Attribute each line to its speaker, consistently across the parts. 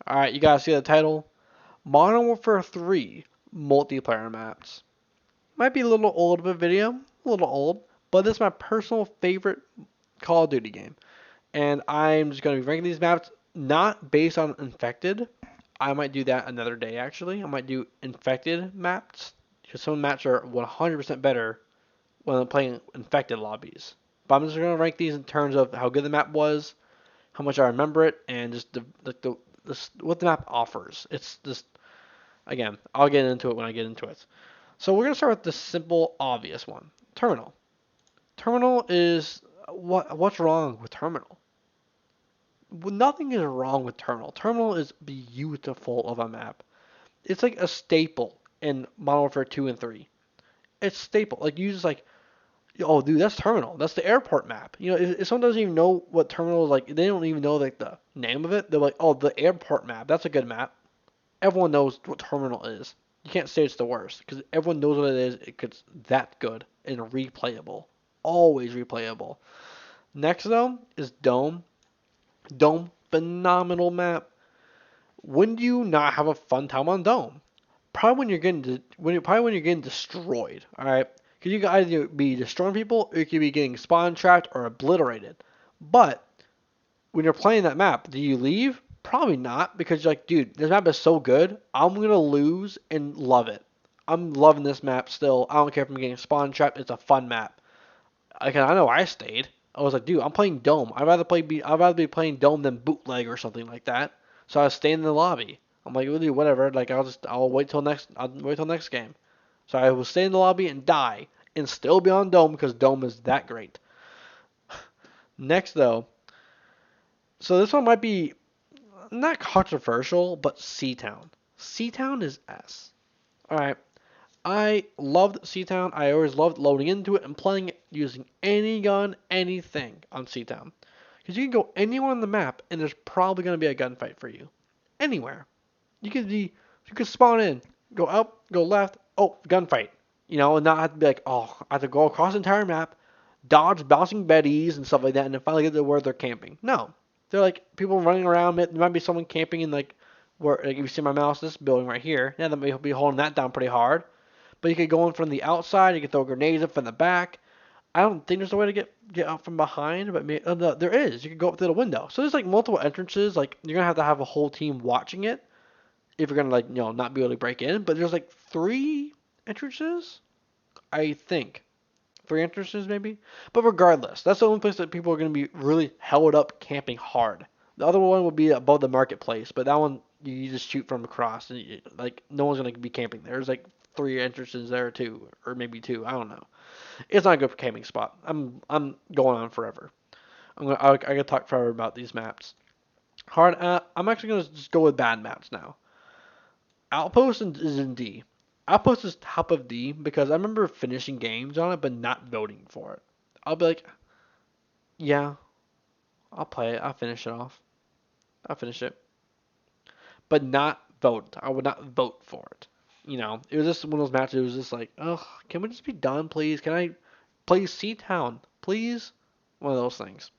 Speaker 1: Alright, you guys see the title? Modern Warfare 3 multiplayer maps. Might be a little old of a video, a little old, but this is my personal favorite Call of Duty game. And I'm just going to be ranking these maps not based on infected. I might do that another day actually. I might do infected maps because some maps are 100% better when I'm playing infected lobbies. But I'm just going to rank these in terms of how good the map was, how much I remember it, and just what the map offers. It's just, again, I'll get into it when I get into it. So we're going to start with the simple, obvious one. Terminal. Terminal is what's wrong with Terminal? Well, nothing is wrong with Terminal. Terminal is beautiful of a map. It's like a staple in Modern Warfare 2 and 3. It's staple. Like you just like, oh dude, that's Terminal. That's the airport map. You know, if someone doesn't even know what Terminal is like, they don't even know like the name of it. They're like, oh, the airport map. That's a good map. Everyone knows what Terminal is. You can't say it's the worst because everyone knows what it is. It's that good and replayable. Always replayable. Next though is Dome. Dome, phenomenal map. When do you not have a fun time on Dome? Probably when you're getting destroyed. All right, because you can either be destroying people or you could be getting spawn trapped or obliterated. But when you're playing that map, do you leave? Probably not, because you're like, dude, this map is so good. I'm gonna lose and love it. I'm loving this map still. I don't care if I'm getting spawn trapped. It's a fun map. I know I stayed. I was like, dude, I'm playing Dome. I'd rather be playing Dome than Bootleg or something like that. So I was staying in the lobby. I'm like, well, dude, whatever. Like I'll wait till next game. So I will stay in the lobby and die and still be on Dome because Dome is that great. Next though, so this one might be not controversial, but Seatown. Seatown is S. All right. I loved Seatown. I always loved loading into it and playing it using any gun, anything on Seatown. Because you can go anywhere on the map and there's probably going to be a gunfight for you. Anywhere. You could spawn in, go up, go left, oh, gunfight. You know, and not have to be like, oh, I have to go across the entire map, dodge bouncing Bettys and stuff like that, and then finally get to where they're camping. No. They're like people running around. There might be someone camping in like where, like if you see my mouse, this building right here. Yeah, they'll be holding that down pretty hard. But you could go in from the outside. You could throw grenades up from the back. I don't think there's a way to get out from behind, but maybe, no, there is. You could go up through the window. So there's like multiple entrances. Like you're gonna have a whole team watching it if you're gonna like not be able to break in. But there's like three entrances, I think. Three entrances maybe. But regardless, that's the only place that people are gonna be really held up camping hard. The other one would be above the marketplace, but that one you just shoot from across, and like no one's gonna be camping there. There's like three entrances there too, or maybe two. I don't know. It's not a good camping spot. I'm going on forever. I gotta talk forever about these maps. Hard. I'm actually gonna just go with bad maps now. Outpost is in D. Outpost is top of D because I remember finishing games on it but not voting for it. I'll be like, yeah, I'll play it. I'll finish it off. I'll finish it, but not vote. I would not vote for it. It was just one of those matches. It was just like, oh, can we just be done, please? Can I play Town, please? One of those things.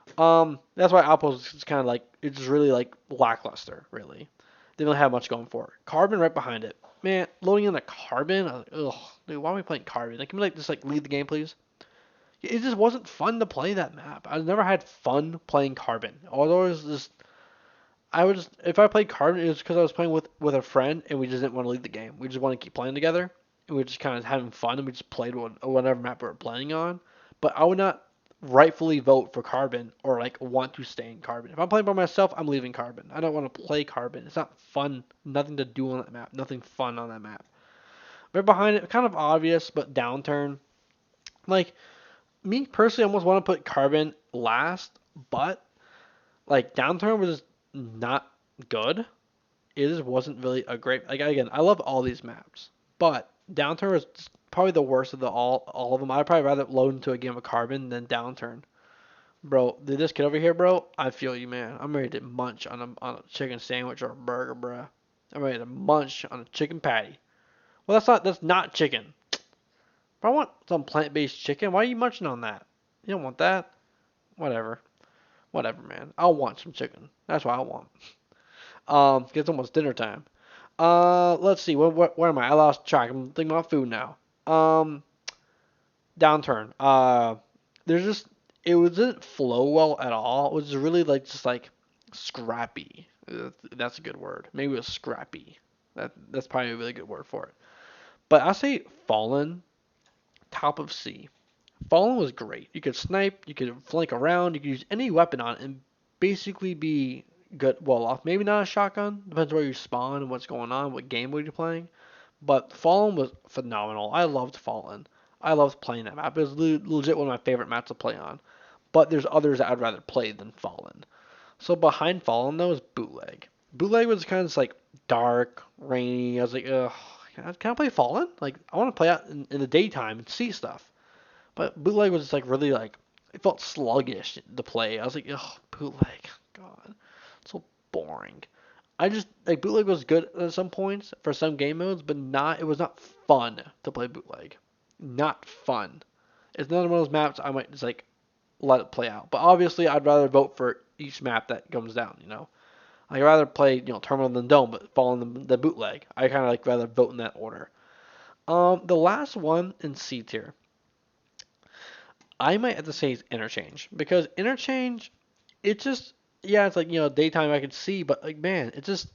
Speaker 1: That's why Outpost is kind of like it's really like lackluster. Really, they don't have much going for it. Carbon right behind it. Man, loading in the Carbon. I was like, ugh, dude, why are we playing Carbon? Like, can we like just like leave the game, please? It just wasn't fun to play that map. I've never had fun playing Carbon. Although it was just, I would just if I played Carbon, it was because I was playing with a friend and we just didn't want to leave the game. We just want to keep playing together. And we were just kind of having fun and we just played whatever map we were playing on. But I would not rightfully vote for Carbon or like want to stay in Carbon. If I'm playing by myself, I'm leaving Carbon. I don't want to play Carbon. It's not fun. Nothing to do on that map. Nothing fun on that map. Right behind it, kind of obvious, but Downturn. Like me personally, I almost want to put Carbon last, but like Downturn was not good. It just wasn't really a great. Like again, I love all these maps, but Downturn was probably the worst of all of them. I'd probably rather load into a game of Carbon than Downturn. Bro, dude, this kid over here, bro, I feel you, man. I'm ready to munch on a chicken sandwich or a burger, bro. I'm ready to munch on a chicken patty. Well, that's not chicken. But I want some plant-based chicken. Why are you munching on that? You don't want that? Whatever. Whatever, man. I'll want some chicken. That's what I want. It's almost dinner time. Let's see. Where am I? I lost track. I'm thinking about food now. Um, Downturn. There's just it was didn't flow well at all. It was really like just like scrappy. That's a good word. Maybe it was scrappy. That's probably a really good word for it. But I say Fallen, top of C. Fallen was great. You could snipe, you could flank around, you could use any weapon on it and basically be good well off. Maybe not a shotgun, depends where you spawn and what's going on, what game mode you're playing. But Fallen was phenomenal. I loved Fallen. I loved playing that map. It was legit one of my favorite maps to play on. But there's others that I'd rather play than Fallen. So behind Fallen though is Bootleg. Bootleg was kind of just like dark, rainy. I was like, ugh, can I play Fallen? Like I want to play out in the daytime and see stuff. But Bootleg was just like really like it felt sluggish to play. I was like, ugh, Bootleg, God, so boring. I just like Bootleg was good at some points for some game modes, but not it was not fun to play Bootleg. Not fun. It's another one of those maps I might just like let it play out. But obviously, I'd rather vote for each map that comes down. I'd rather play Terminal than Dome, but following the Bootleg. I kind of like rather vote in that order. The last one in C tier, I might have to say is Interchange because Interchange, it just yeah, it's like daytime I could see, but like man, it just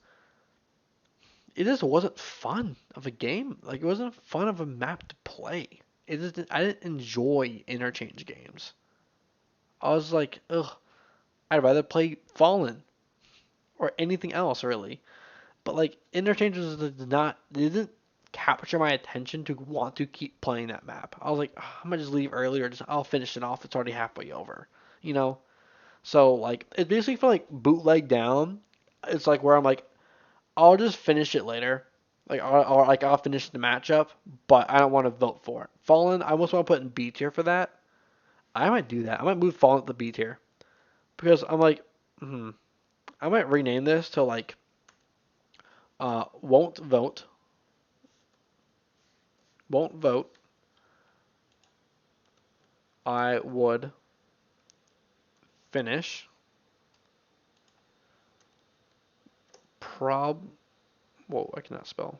Speaker 1: wasn't fun of a game. Like it wasn't fun of a map to play. I didn't enjoy Interchange games. I was like, ugh, I'd rather play Fallen or anything else really. But like Interchanges did not didn't capture my attention to want to keep playing that map. I was like, "Ugh, I might just leave early or just I'll finish it off. It's already halfway over, you know. So like it basically felt like Bootleg down. It's like where I'm like, I'll just finish it later. I'll finish the matchup, but I don't want to vote for it. Fallen, I almost want to put in B tier for that. I might do that. I might move Fallen to the B tier because I'm like, I might rename this to like won't vote, won't vote. I would finish prob. Whoa, I cannot spell.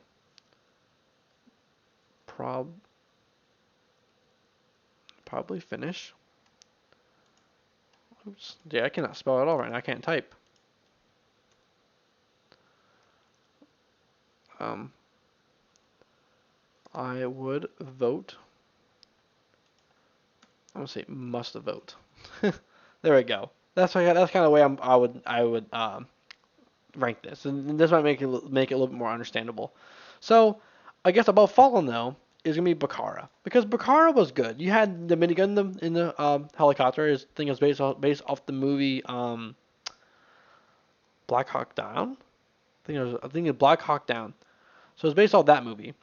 Speaker 1: Prob. Probably finish. Oops. Yeah, I cannot spell at all right now. I can't type. Um, I would vote. I'm gonna say must vote. There we go. That's kind of the way I would rank this, and this might make it a little bit more understandable. So, I guess above Fallen though is gonna be Bakara because Bakara was good. You had the minigun in the helicopter. His thing is based off the movie Black Hawk Down. I think it was Black Hawk Down. So it's based off that movie.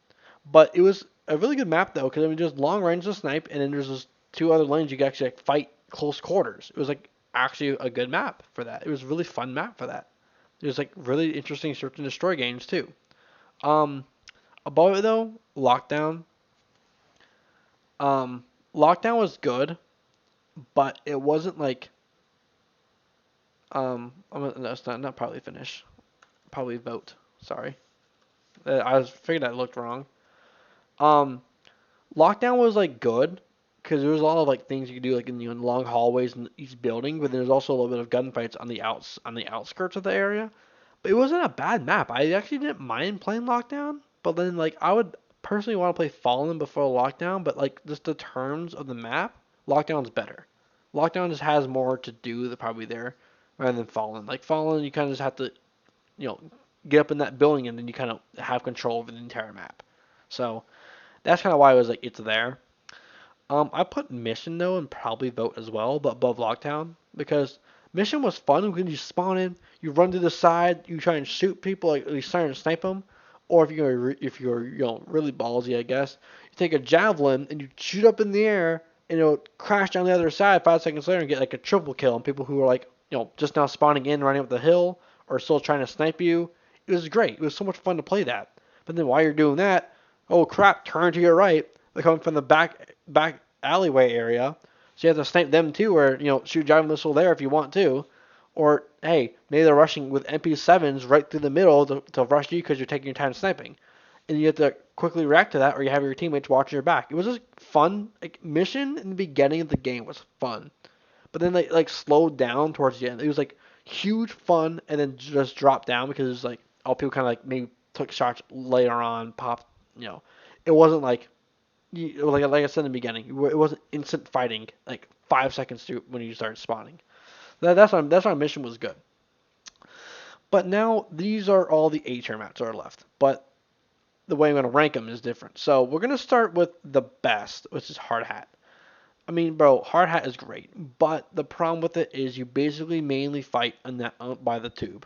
Speaker 1: But it was a really good map though, because I mean just long range to snipe, and then there's just two other lanes you can actually like, fight close quarters. It was like actually a good map for that. It was a really fun map for that. It was like really interesting search and destroy games too. Um, Above it though, Lockdown. Lockdown was good, but it wasn't like no, it's not probably finish, probably vote. Sorry, I was figured I looked wrong. Um, Lockdown was like good because there was a lot of like things you could do like in long hallways in each building, but there's also a little bit of gunfights on the outskirts of the area. But it wasn't a bad map. I actually didn't mind playing Lockdown, but then like I would personally want to play Fallen before Lockdown, but like just the terms of the map, Lockdown's better. Lockdown just has more to do probably there rather than Fallen. Like Fallen, you kind of just have to you know get up in that building and then you kind of have control over the entire map. So that's kind of why I was like it's there. I put Mission though and probably vote as well, but above Lockdown because Mission was fun when you spawn in, you run to the side, you try and shoot people, like you try and snipe them, or if you're really ballsy, I guess, you take a javelin and you shoot up in the air and it'll crash down the other side 5 seconds later and get like a triple kill on people who are like just now spawning in, running up the hill, or still trying to snipe you. It was great. It was so much fun to play that. But then while you're doing that, oh crap, turn to your right. They're coming from the back alleyway area. So you have to snipe them too, or shoot a javelin missile there if you want to, Or hey, maybe they're rushing with MP7s right through the middle to rush you because you're taking your time sniping, and you have to quickly react to that, or you have your teammates watching your back. It was just fun. Like mission in the beginning of the game was fun, but then they like slowed down towards the end. It was like huge fun, and then just dropped down because it was like all people kind of like maybe took shots later on, popped. It wasn't like I said in the beginning. It wasn't instant fighting like 5 seconds through when you started spawning. That's why mission was good. But now these are all the A tier maps that are left. But the way I'm going to rank them is different. So we're going to start with the best, which is Hard Hat. I mean, bro, Hard Hat is great, but the problem with it is you basically mainly fight on that by the tube,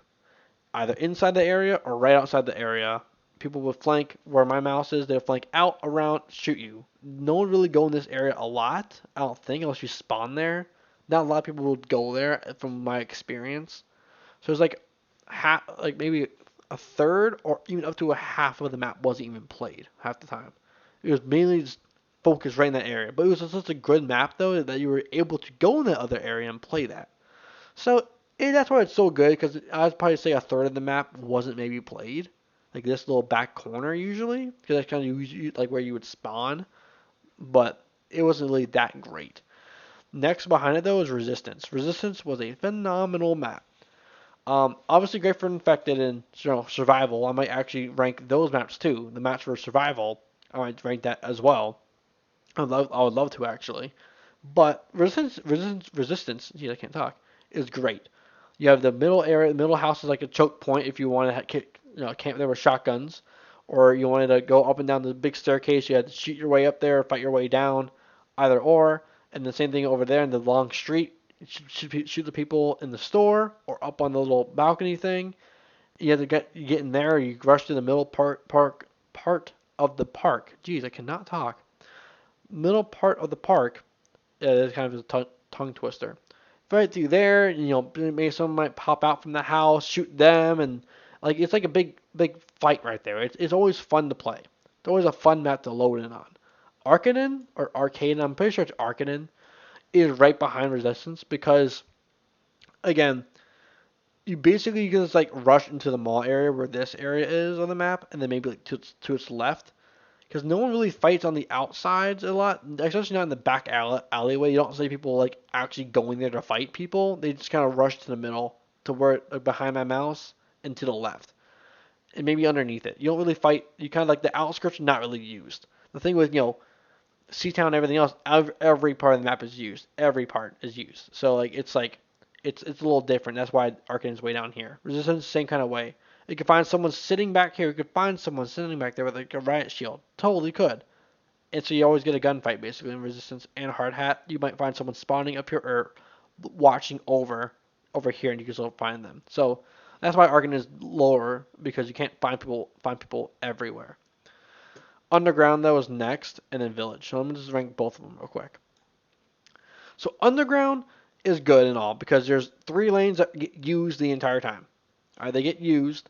Speaker 1: either inside the area or right outside the area. People will flank where my mouse is. They'll flank out, around, shoot you. No one really go in this area a lot, I don't think, unless you spawn there. Not a lot of people will go there, from my experience. So it's like like maybe a third or even up to a half of the map wasn't even played half the time. It was mainly just focused right in that area. But it was such a good map though that you were able to go in that other area and play that. So that's why it's so good because I'd probably say a third of the map wasn't maybe played. Like this little back corner usually, because that's kind of like where you would spawn. But it wasn't really that great. Next behind it though is Resistance. Resistance was a phenomenal map. Obviously great for infected and survival. I might actually rank those maps too. The maps for survival, I might rank that as well. I would love to actually. But resistance. Geez, I can't talk. Is great. You have the middle area. The middle house is like a choke point if you want to camp there with shotguns, or you wanted to go up and down the big staircase. You had to shoot your way up there, fight your way down, either or. And the same thing over there in the long street. Shoot the people in the store or up on the little balcony thing. You have to get in there. You rush to the middle part of the park. Jeez, I cannot talk. Middle part of the park. It's kind of a tongue twister. Right through there, maybe someone might pop out from the house, shoot them, and like it's like a big fight right there. It's always fun to play. It's always a fun map to load in on. Arcaden or Arcade, I'm pretty sure it's Arcaden, is right behind Resistance because, again, you can just like rush into the mall area where this area is on the map, and then maybe like to its left, because no one really fights on the outsides a lot, especially not in the back alleyway. You don't see people like actually going there to fight people. They just kind of rush to the middle to where like, behind my mouse and to the left, and maybe underneath it. You don't really fight. You kind of like the outskirts are not really used. The thing with Seatown and everything else, every part of the map is used. Every part is used. So it's a little different. That's why Arcane's way down here. Resistance, same kind of way. You could find someone sitting back here. You could find someone sitting back there with like a riot shield. Totally could. And so you always get a gunfight basically in Resistance and Hard Hat. You might find someone spawning up here or watching over here, and you can still find them. So that's why Arcane is lower because you can't find people everywhere. Underground though is next, and then Village. So let me just rank both of them real quick. So Underground is good and all because there's 3 lanes that get used the entire time. All right, they get used,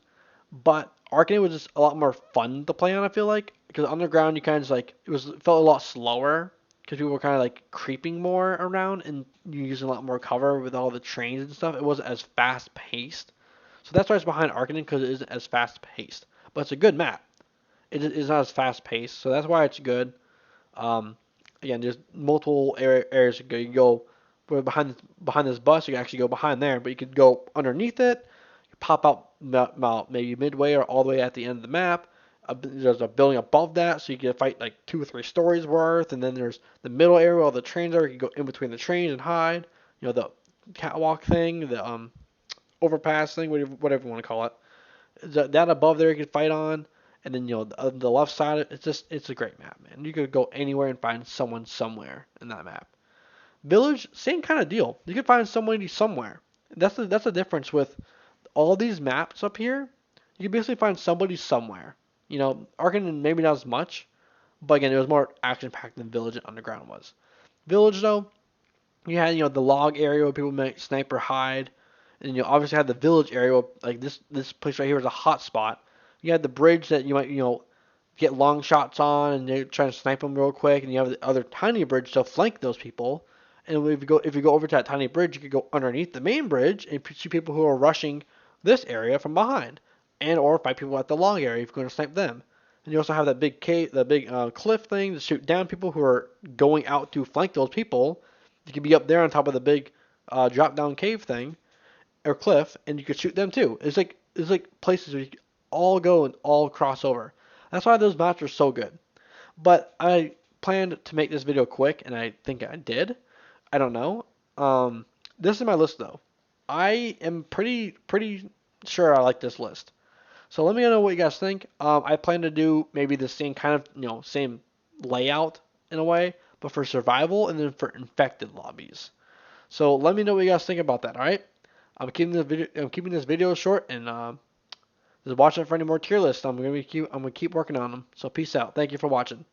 Speaker 1: but Arcane was just a lot more fun to play on. I feel like because Underground you kind of just like felt a lot slower because people were kind of like creeping more around and you using a lot more cover with all the trains and stuff. It wasn't as fast paced, so that's why it's behind Arcane because it isn't as fast paced. But it's a good map. It is not as fast paced, so that's why it's good. Um, Again, there's multiple areas you can go. Behind this bus, you can actually go behind there, but you could go underneath it, pop out maybe midway or all the way at the end of the map. There's a building above that, so you can fight like 2 or 3 stories worth, and then there's the middle area where all the trains are. You can go in between the trains and hide. The catwalk thing, the overpass thing, whatever you want to call it. That above there you can fight on. And then the left side, it's a great map, man. You could go anywhere and find someone somewhere in that map. Village, same kind of deal. You could find somebody somewhere. That's the difference with all these maps up here. You can basically find somebody somewhere. Arcane maybe not as much, but again, it was more action packed than Village and Underground was. Village though, you had the log area where people might snipe or hide, and you obviously had the village area where, like this place right here is a hot spot. You had the bridge that you might get long shots on, and they're trying to snipe them real quick, and you have the other tiny bridge to flank those people. And if you go over to that tiny bridge, you could go underneath the main bridge and shoot people who are rushing this area from behind, and or fight people at the long area if you're going to snipe them. And you also have that big cave, the big cliff thing to shoot down people who are going out to flank those people. You could be up there on top of the big drop down cave thing or cliff, and you could shoot them too. It's like places where you can all go and all cross over. That's why those maps are so good. But I planned to make this video quick, and I think I did. I don't know. This is my list though. I am pretty sure I like this list. So let me know what you guys think. I plan to do maybe the same kind of same layout in a way, but for survival and then for infected lobbies. So let me know what you guys think about that. All right. I'm keeping this video short, and just watching for any more tier lists. I'm gonna keep working on them. So peace out. Thank you for watching.